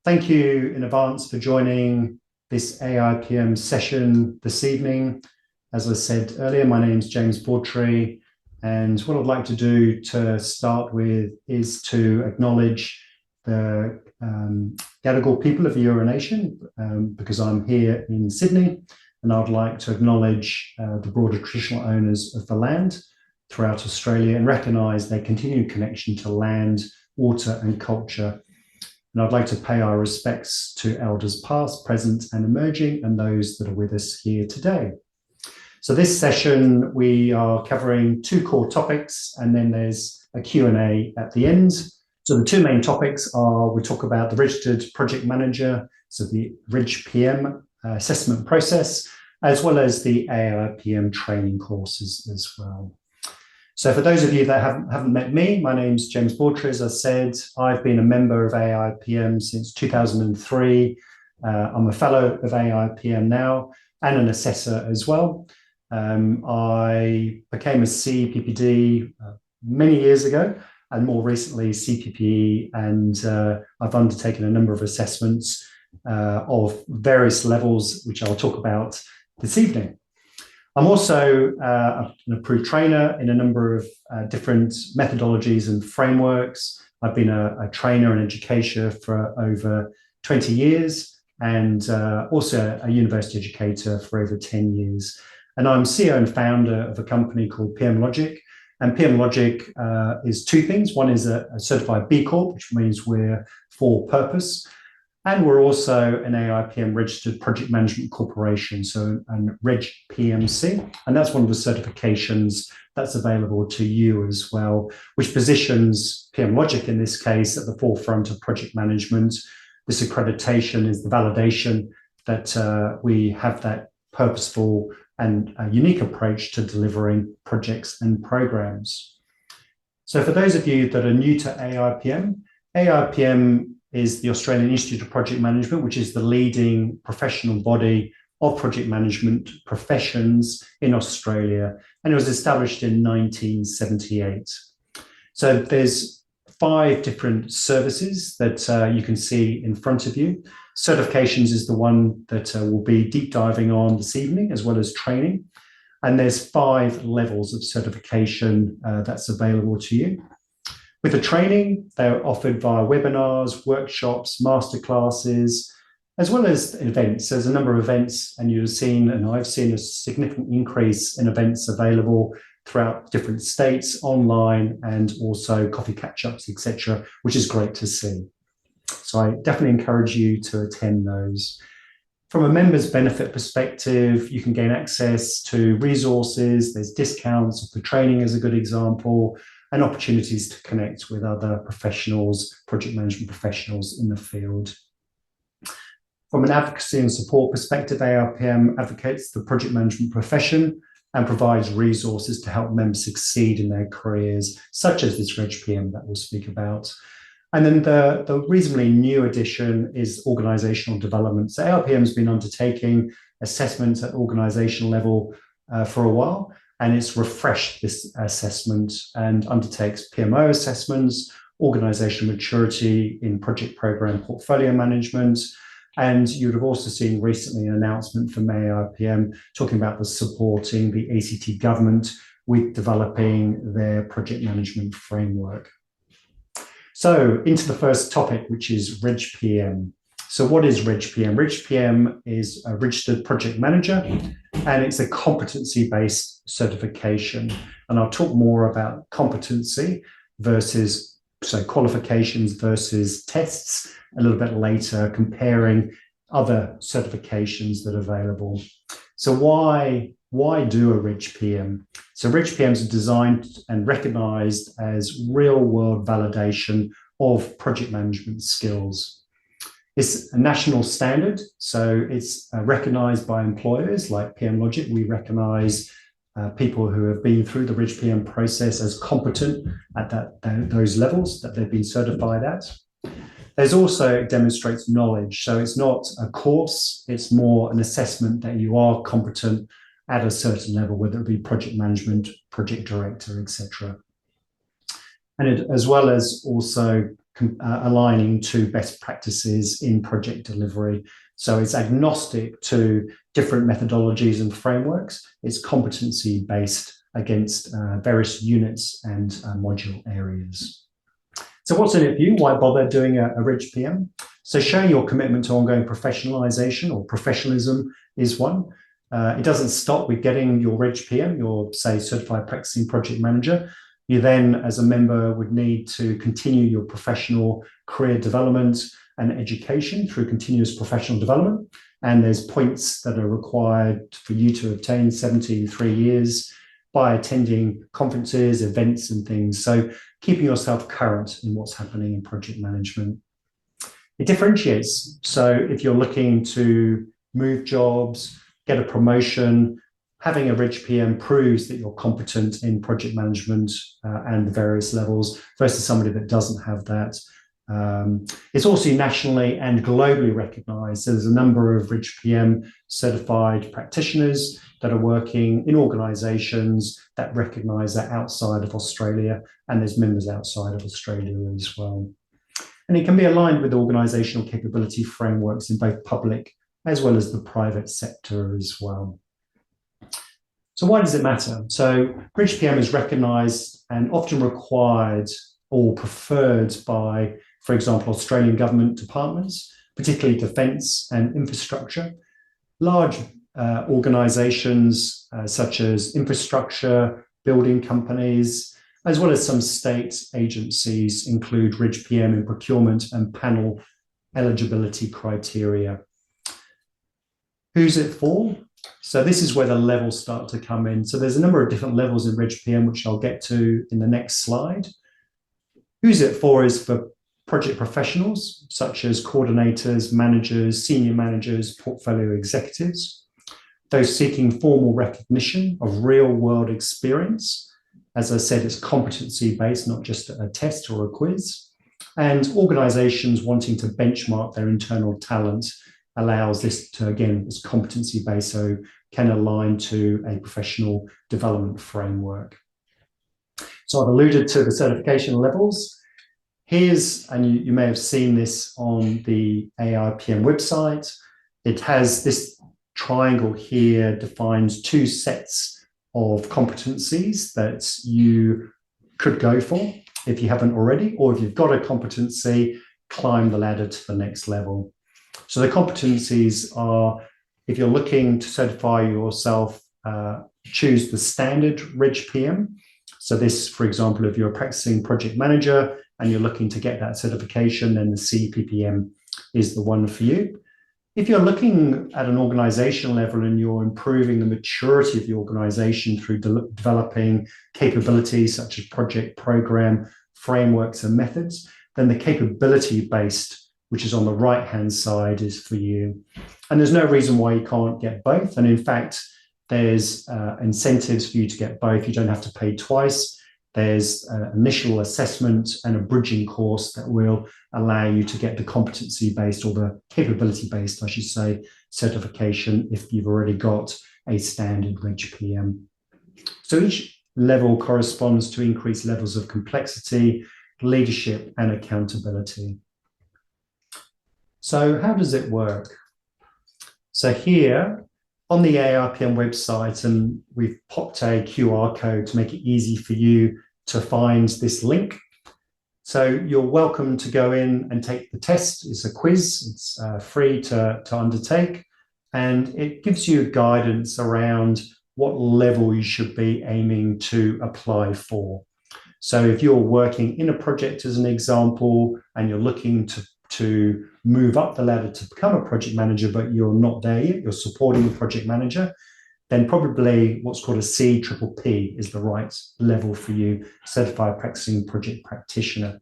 Thank you in advance for joining this AIPM session this evening. As I said earlier, my name is James Bawtry, and what I'd like to do to start with is to acknowledge the Gadigal people of the Eora Nation, because I'm here in Sydney, and I'd like to acknowledge the broader traditional owners of the land throughout Australia and recognise their continued connection to land, water and culture. And I'd like to pay our respects to elders past, present and emerging, and those that are with us here today. So this session, we are covering two core topics, and then there's a Q&A at the end. So the two main topics are, we talk about the registered project manager, so the AIPM assessment process, as well as the AIPM training courses as well. So for those of you that haven't met me, my name's James Bawtry. As I said, I've been a member of AIPM since 2003. I'm a fellow of AIPM now and an assessor as well. I became a CPPD many years ago, and more recently CPPE, and I've undertaken a number of assessments of various levels, which I'll talk about this evening. I'm also an approved trainer in a number of different methodologies and frameworks. I've been a trainer and educator for over 20 years, and also a university educator for over 10 years. And I'm CEO and founder of a company called PM Logic. And PM Logic is two things. One is a certified B Corp, which means we're for purpose. And we're also an AIPM registered project management corporation, so an Reg PMC. And that's one of the certifications that's available to you as well, which positions PM Logic in this case at the forefront of project management. This accreditation is the validation that we have that purposeful and a unique approach to delivering projects and programs. So for those of you that are new to AIPM, AIPM is the Australian Institute of Project Management, which is the leading professional body of project management professions in Australia, and it was established in 1978. So there's 5 different services that you can see in front of you. Certifications is the one that we'll be deep diving on this evening, as well as training. And there's 5 levels of certification that's available to you. With the training, they're offered via webinars, workshops, masterclasses, as well as events. There's a number of events, and you've seen, and I've seen, a significant increase in events available throughout different states, online, and also coffee catch-ups, etc., which is great to see. So I definitely encourage you to attend those. From a member's benefit perspective, you can gain access to resources. There's discounts of the training as a good example, and opportunities to connect with other professionals, project management professionals in the field. From an advocacy and support perspective, AIPM advocates the project management profession and provides resources to help members succeed in their careers, such as this Reg PM that we'll speak about. And then the reasonably new addition is organisational development. So AIPM has been undertaking assessments at organisational level for a while, and it's refreshed this assessment and undertakes PMO assessments, organisational maturity in project programme portfolio management. And you would have also seen recently an announcement from AIPM talking about supporting the ACT government with developing their project management framework. So into the first topic, which is Reg PM. So what is Reg PM? Reg PM is a registered project manager, and it's a competency-based certification. And I'll talk more about competency versus, so qualifications versus tests a little bit later, comparing other certifications that are available. So why do a Reg PM? So Reg PMs are designed and recognised as real-world validation of project management skills. It's a national standard, so it's recognised by employers like PM Logic. We recognise people who have been through the Reg PM process as competent at those levels that they've been certified at. There's also, it demonstrates knowledge. So it's not a course, it's more an assessment that you are competent at a certain level, whether it be project management, project director, etc. And it, as well as also aligning to best practices in project delivery. So it's agnostic to different methodologies and frameworks. It's competency-based against various units and module areas. So what's in it for you? Why bother doing a Ridge PM? So showing your commitment to ongoing professionalization or professionalism is one. It doesn't stop with getting your Ridge PM, your, say, Certified Practicing Project Manager. You then, as a member, would need to continue your professional career development and education through continuous professional development. And there's points that are required for you to obtain 73 years by attending conferences, events, and things. So keeping yourself current in what's happening in project management. It differentiates. So if you're looking to move jobs, get a promotion, having a Ridge PM proves that you're competent in project management and the various levels versus somebody that doesn't have that. It's also nationally and globally recognized. So there's a number of Ridge PM certified practitioners that are working in organizations that recognize that outside of Australia, and there's members outside of Australia as well. And it can be aligned with organizational capability frameworks in both public as well as the private sector as well. So why does it matter? So Ridge PM is recognized and often required or preferred by, for example, Australian government departments, particularly defence and infrastructure. Large organisations such as infrastructure, building companies, as well as some state agencies include Ridge PM in procurement and panel eligibility criteria. Who's it for? So this is where the levels start to come in. So there's a number of different levels in Ridge PM, which I'll get to in the next slide. Who's it for is for project professionals, such as coordinators, managers, senior managers, portfolio executives, those seeking formal recognition of real-world experience. As I said, it's competency-based, not just a test or a quiz. And organizations wanting to benchmark their internal talent allows this to, again, it's competency-based, so can align to a professional development framework. So I've alluded to the certification levels. Here's, and you may have seen this on the AIPM website, it has this triangle here defines two sets of competencies that you could go for if you haven't already, or if you've got a competency, climb the ladder to the next level. So the competencies are, if you're looking to certify yourself, choose the standard Ridge PM. So this, for example, if you're a practicing project manager and you're looking to get that certification, then the CPPM is the one for you. If you're looking at an organizational level and you're improving the maturity of the organization through developing capabilities such as project program, frameworks and methods, then the capability-based, which is on the right-hand side, is for you. And there's no reason why you can't get both. And in fact, there's incentives for you to get both. You don't have to pay twice. There's an initial assessment and a bridging course that will allow you to get the competency-based or the capability-based, I should say, certification if you've already got a standard Ridge PM. So each level corresponds to increased levels of complexity, leadership, and accountability. So how does it work? So here on the AIPM website, and we've popped a QR code to make it easy for you to find this link. So you're welcome to go in and take the test. It's a quiz, it's free to undertake, and it gives you guidance around what level you should be aiming to apply for. So if you're working in a project as an example, and you're looking to move up the ladder to become a project manager, but you're not there yet, you're supporting the project manager, then probably what's called a CPPP is the right level for you, Certified Practicing Project Practitioner.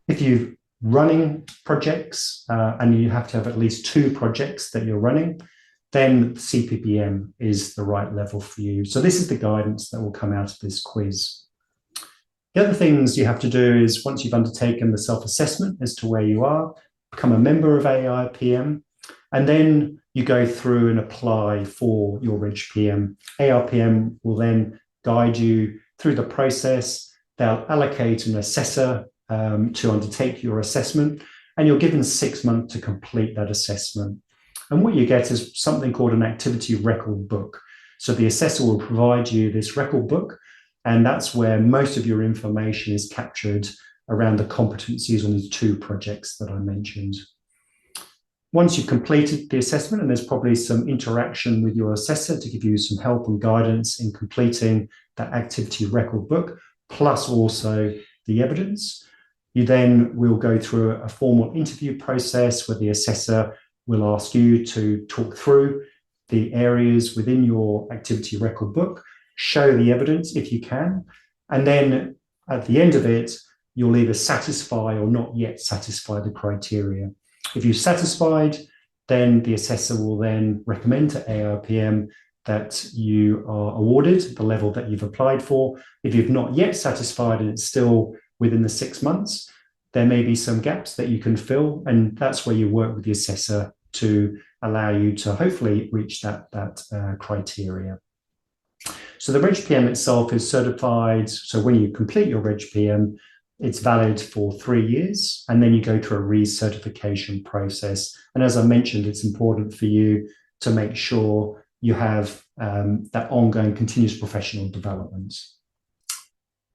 If you're running projects and you have to have at least 2 projects that you're running, then CPPM is the right level for you. So this is the guidance that will come out of this quiz. The other things you have to do is, once you've undertaken the self-assessment as to where you are, become a member of AIPM, and then you go through and apply for your Ridge PM. AIPM will then guide you through the process. They'll allocate an assessor to undertake your assessment, and you're given 6 months to complete that assessment. And what you get is something called an activity record book. So the assessor will provide you this record book, and that's where most of your information is captured around the competencies on these 2 projects that I mentioned. Once you've completed the assessment, and there's probably some interaction with your assessor to give you some help and guidance in completing that activity record book, plus also the evidence, you then will go through a formal interview process where the assessor will ask you to talk through the areas within your activity record book, show the evidence if you can, and then at the end of it, you'll either satisfy or not yet satisfy the criteria. If you're satisfied, then the assessor will then recommend to AIPM that you are awarded the level that you've applied for. If you've not yet satisfied and it's still within the 6 months, there may be some gaps that you can fill, and that's where you work with the assessor to allow you to hopefully reach that criteria. So the Reg PM itself is certified. So when you complete your Reg PM, it's valid for 3 years, and then you go through a recertification process. And as I mentioned, it's important for you to make sure you have that ongoing continuous professional development.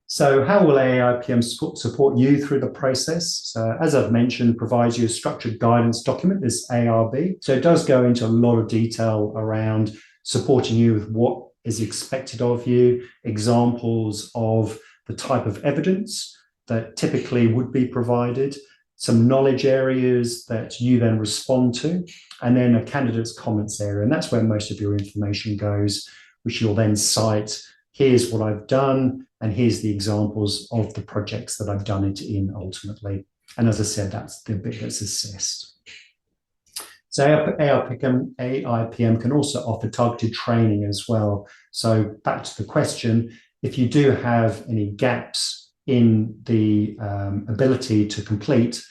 So how will AIPM support you through the process? So as I've mentioned, provides you a structured guidance document, this ARB. So it does go into a lot of detail around supporting you with what is expected of you, examples of the type of evidence that typically would be provided, some knowledge areas that you then respond to, and then a candidate's comments area. And that's where most of your information goes, which you'll then cite. Here's what I've done, and here's the examples of the projects that I've done it in ultimately. And as I said, that's the bit that's assessed. So AIPM can also offer targeted training as well. So back to the question, if you do have any gaps in the ability to complete,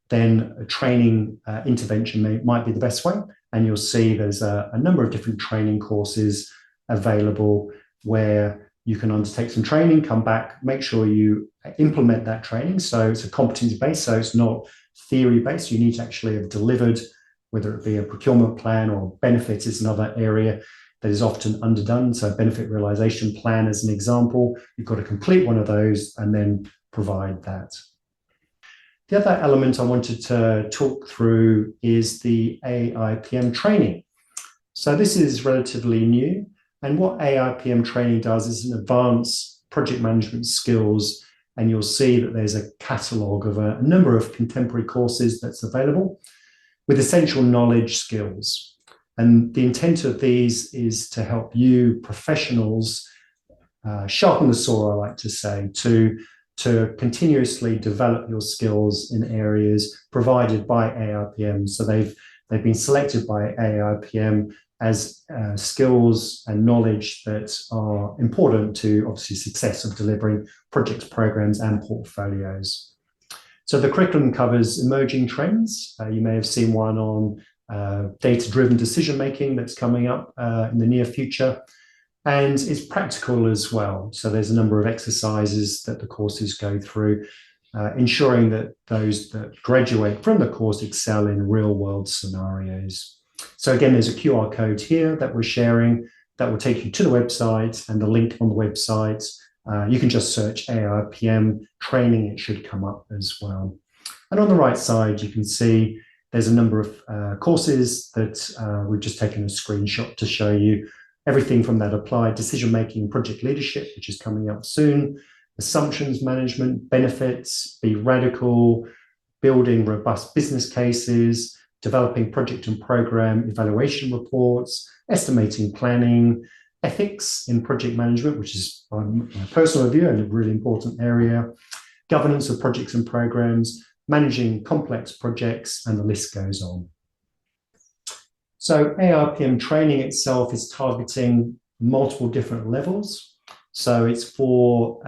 then a training intervention might be the best way. And you'll see there's a number of different training courses available where you can undertake some training, come back, make sure you implement that training. So it's a competency-based, so it's not theory-based. You need to actually have delivered, whether it be a procurement plan or benefits is another area that is often underdone. So benefit realization plan as an example, you've got to complete one of those and then provide that. The other element I wanted to talk through is the AIPM training. So this is relatively new. And what AIPM training does is an advanced project management skills. And you'll see that there's a catalogue of a number of contemporary courses that's available with essential knowledge skills. And the intent of these is to help you professionals sharpen the saw, I like to say, to continuously develop your skills in areas provided by AIPM. So they've been selected by AIPM as skills and knowledge that are important to obviously success of delivering projects, programs, and portfolios. So the curriculum covers emerging trends. You may have seen one on data-driven decision-making that's coming up in the near future. And it's practical as well. So there's a number of exercises that the courses go through, ensuring that those that graduate from the course excel in real-world scenarios. So again, there's a QR code here that we're sharing that will take you to the website, and the link on the website. You can just search AIPM training, it should come up as well. And on the right side, you can see there's a number of courses that we've just taken a screenshot to show you. Everything from that applied decision-making, project leadership, which is coming up soon, assumptions management, benefits, be radical, building robust business cases, developing project and program evaluation reports, estimating planning, ethics in project management, which is my personal view and a really important area, governance of projects and programs, managing complex projects, and the list goes on. So AIPM training itself is targeting multiple different levels. So it's for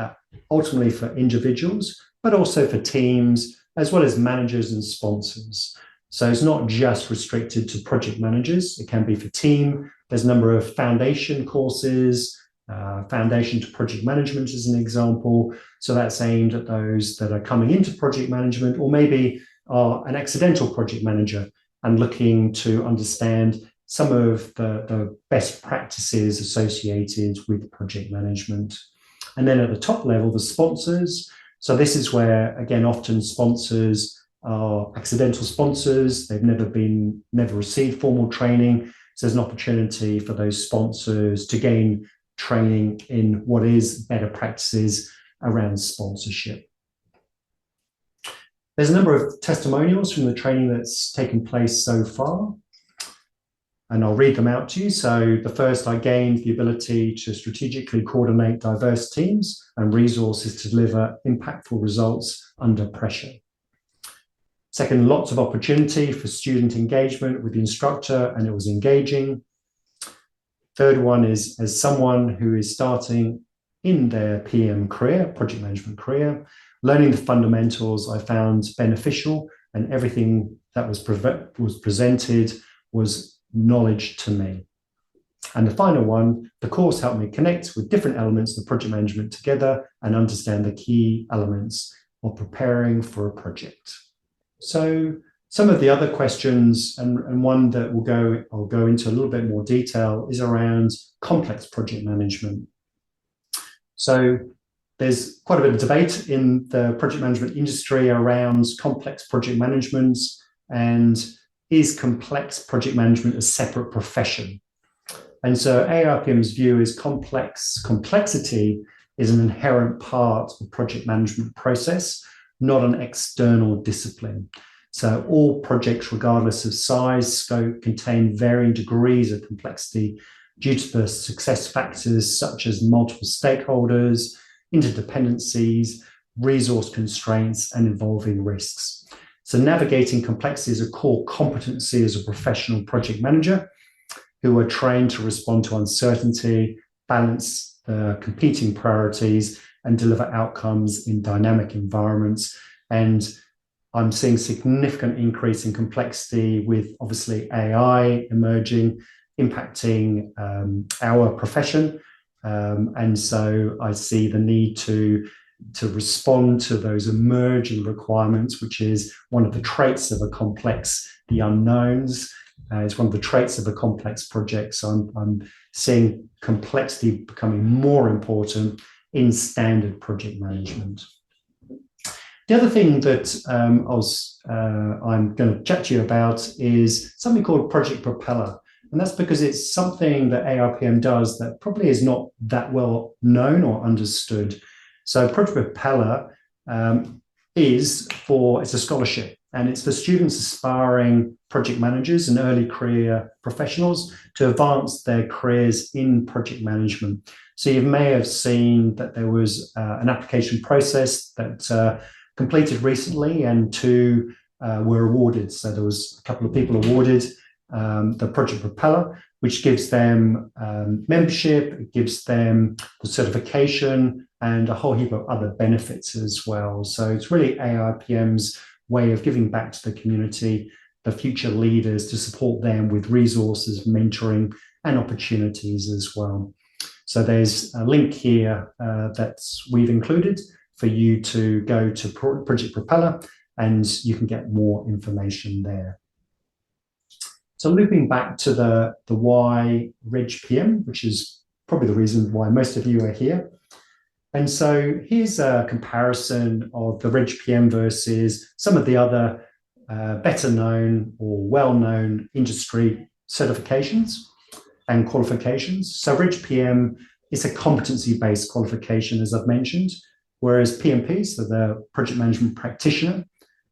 ultimately for individuals, but also for teams, as well as managers and sponsors. So it's not just restricted to project managers. It can be for team. There's a number of foundation courses, Foundation to Project Management is an example. So that's aimed at those that are coming into project management or maybe are an accidental project manager and looking to understand some of the best practices associated with project management. And then at the top level, the sponsors. So this is where, again, often sponsors are accidental sponsors. They've never received formal training. So there's an opportunity for those sponsors to gain training in what is better practices around sponsorship. There's a number of testimonials from the training that's taken place so far, and I'll read them out to you. So the first, I gained the ability to strategically coordinate diverse teams and resources to deliver impactful results under pressure. Second, lots of opportunity for student engagement with the instructor, and it was engaging. Third one is, as someone who is starting in their PM career, project management career, learning the fundamentals I found beneficial, and everything that was presented was knowledge to me. And the final one, the course helped me connect with different elements of project management together and understand the key elements of preparing for a project. So some of the other questions, and one that I'll go into a little bit more detail, is around complex project management. So there's quite a bit of debate in the project management industry around complex project management, and is complex project management a separate profession? And so AIPM's view is complexity is an inherent part of the project management process, not an external discipline. So all projects, regardless of size, scope, contain varying degrees of complexity due to the success factors such as multiple stakeholders, interdependencies, resource constraints, and evolving risks. So navigating complexity is a core competency as a professional project manager who are trained to respond to uncertainty, balance competing priorities, and deliver outcomes in dynamic environments. And I'm seeing significant increase in complexity with obviously AI emerging, impacting our profession. And so I see the need to respond to those emerging requirements, which is one of the traits of a complex, the unknowns. It's one of the traits of a complex project. So I'm seeing complexity becoming more important in standard project management. The other thing that I'm going to chat to you about is something called Project Propeller. And that's because it's something that AIPM does that probably is not that well known or understood. So Project Propeller it's a scholarship, and it's for students aspiring project managers and early career professionals to advance their careers in project management. So you may have seen that there was an application process that completed recently, and two were awarded. So there was a couple of people awarded the Project Propeller, which gives them membership, it gives them the certification, and a whole heap of other benefits as well. So it's really AIPM's way of giving back to the community, the future leaders, to support them with resources, mentoring, and opportunities as well. So there's a link here that we've included for you to go to Project Propeller, and you can get more information there. So looping back to the why RegPM, which is probably the reason why most of you are here. And so here's a comparison of the RegPM versus some of the other better known or well-known industry certifications and qualifications. So RegPM is a competency-based qualification, as I've mentioned, whereas PMP, so the project management practitioner,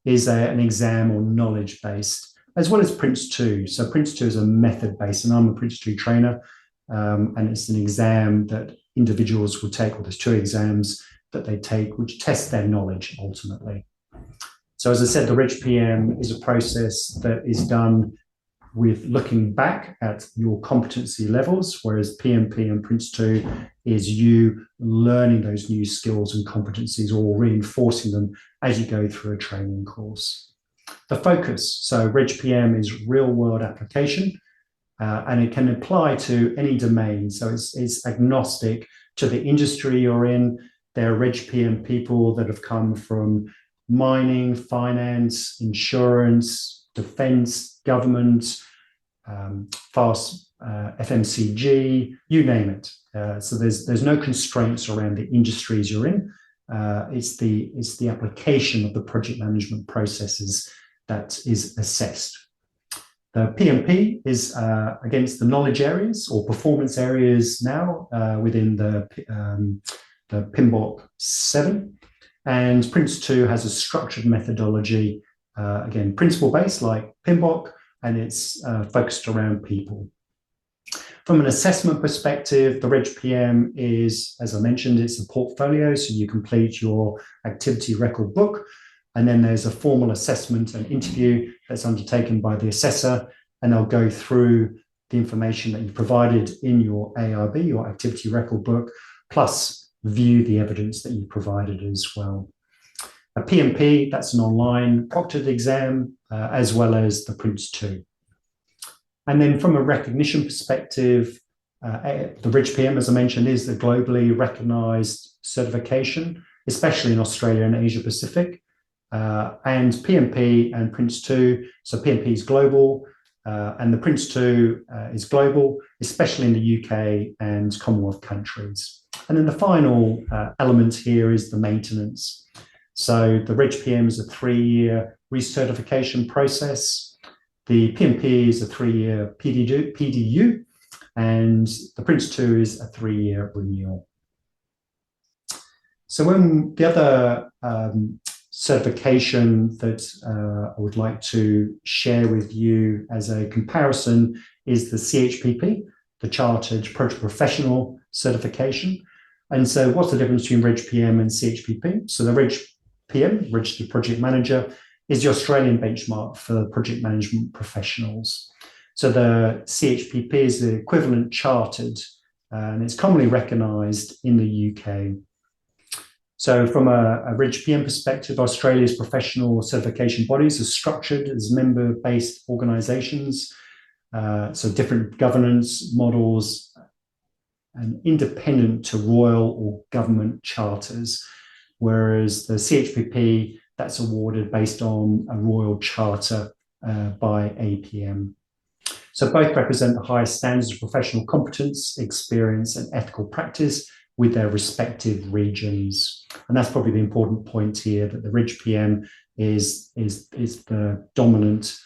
is an exam or knowledge-based, as well as Prince2. So Prince2 is a method-based, and I'm a Prince2 trainer, and it's an exam that individuals will take, or there's two exams that they take, which test their knowledge ultimately. So as I said, the RegPM is a process that is done with looking back at your competency levels, whereas PMP and Prince2 is you learning those new skills and competencies or reinforcing them as you go through a training course. The focus, so RegPM is real world application. and it can apply to any domain. So it's agnostic to the industry you're in. There are Reg PM people that have come from mining, finance, insurance, defense, government, fast FMCG, you name it. So there's no constraints around the industries you're in. It's the application of the project management processes that is assessed. The PMP is against the knowledge areas or performance areas now within the PMBOK 7. And Prince 2 has a structured methodology, again, principle-based like PMBOK, and it's focused around people. From an assessment perspective, the Reg PM is, as I mentioned, it's a portfolio, so you complete your activity record book, and then there's a formal assessment and interview that's undertaken by the assessor, and they'll go through the information that you provided in your ARB, your activity record book, plus view the evidence that you provided as well. A PMP, that's an online proctored exam, as well as the Prince 2. And then from a recognition perspective, the Reg PM, as I mentioned, is the globally recognized certification, especially in Australia and Asia Pacific. And PMP and Prince 2, so PMP is global, and the Prince 2 is global, especially in the UK and Commonwealth countries. And then the final element here is the maintenance. So the Reg PM is a 3-year recertification process. The PMP is a 3-year PDU, and the Prince 2 is a 3-year renewal. So when the other certification that I would like to share with you as a comparison is the CHPP, the Chartered Project Professional Certification. And so what's the difference between Reg PM and CHPP? So the Reg PM, Registered Project Manager, is the Australian benchmark for project management professionals. So the CHPP is the equivalent chartered, and it's commonly recognised in the UK. So from a Reg PM perspective, Australia's professional certification bodies are structured as member-based organisations, so different governance models and independent to royal or government charters, whereas the CHPP, that's awarded based on a royal charter by AIPM. So both represent the highest standards of professional competence, experience, and ethical practice with their respective regions. And that's probably the important point here, that the Reg PM is the dominant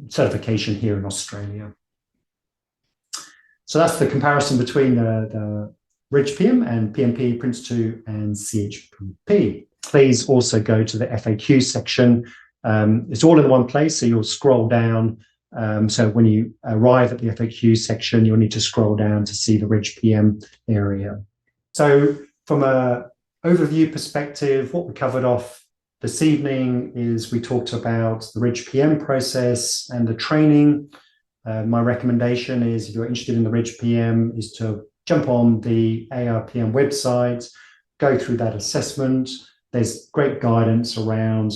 certification here in Australia. So that's the comparison between the Reg PM and PMP, Prince 2, and CHPP. Please also go to the FAQ section. It's all in one place, so you'll scroll down. So when you arrive at the FAQ section, you'll need to scroll down to see the Reg PM area. So from an overview perspective, what we covered off this evening is we talked about the Reg PM process and the training. My recommendation is, if you're interested in the Reg PM, is to jump on the AIPM website, go through that assessment. There's great guidance around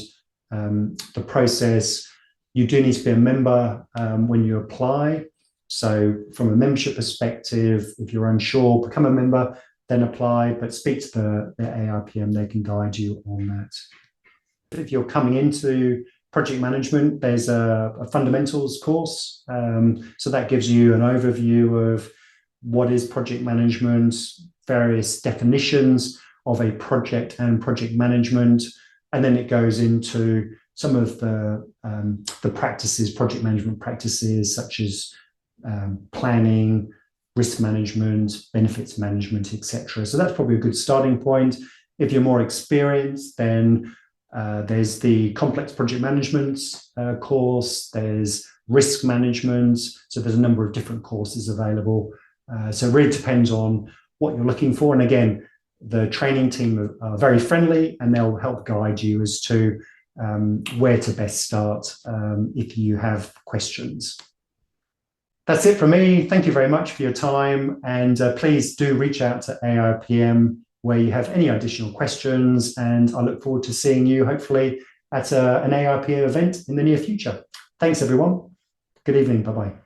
the process. You do need to be a member when you apply. So from a membership perspective, if you're unsure, become a member, then apply, but speak to the AIPM, they can guide you on that. If you're coming into project management, there's a fundamentals course. So that gives you an overview of what is project management, various definitions of a project and project management, and then it goes into some of the practices, project management practices, such as planning, risk management, benefits management, etc. So that's probably a good starting point. If you're more experienced, then there's the complex project management course, there's risk management, so there's a number of different courses available. So it really depends on what you're looking for. And again, the training team are very friendly, and they'll help guide you as to where to best start if you have questions. That's it from me. Thank you very much for your time, and please do reach out to AIPM where you have any additional questions, and I look forward to seeing you hopefully at an AIPM event in the near future. Thanks, everyone. Good evening. Bye-bye.